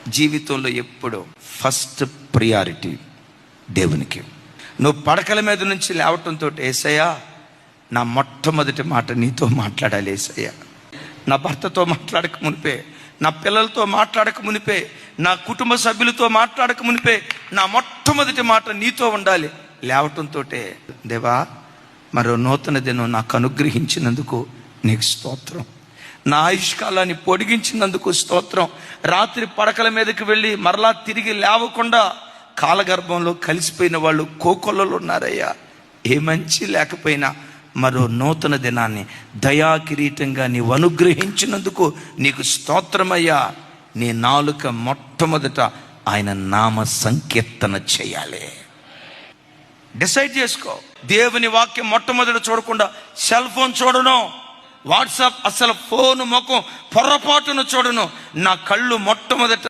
జీవితంలో ఎప్పుడు first priority దేవునికి. నువ్వు పడకల మీద నుంచి లేవటంతో, యేసయ్యా నా మొట్టమొదటి మాట నీతో మాట్లాడాలి యేసయ్యా. నా భర్తతో మాట్లాడక మునిపే, నా పిల్లలతో మాట్లాడక మునిపే, నా కుటుంబ సభ్యులతో మాట్లాడక మునిపే నా మొట్టమొదటి మాట నీతో ఉండాలి. లేవటంతో, దేవా మరో నూతన దినం నాకు అనుగ్రహించినందుకు నీకు స్తోత్రం, నా ఆయుష్కాలాన్ని పొడిగించినందుకు స్తోత్రం. రాత్రి పడకల మీదకి వెళ్ళి మరలా తిరిగి లేవకుండా కాలగర్భంలో కలిసిపోయిన వాళ్ళు కోకొల్లలు ఉన్నారయ్యా. ఏ మంచి లేకపోయినా మరో నూతన దినాన్ని దయా కిరీటంగా నీవు అనుగ్రహించినందుకు నీకు స్తోత్రమయ్యా. నీ నాలుక మొట్టమొదట ఆయన నామ సంకీర్తన చేయాలి. డిసైడ్ చేసుకో. దేవుని వాక్యం మొట్టమొదట చూడకుండా సెల్ ఫోన్ చూడను, వాట్సాప్ అసలు ఫోన్ ముఖం పొరపాటును చూడను. నా కళ్ళు మొట్టమొదట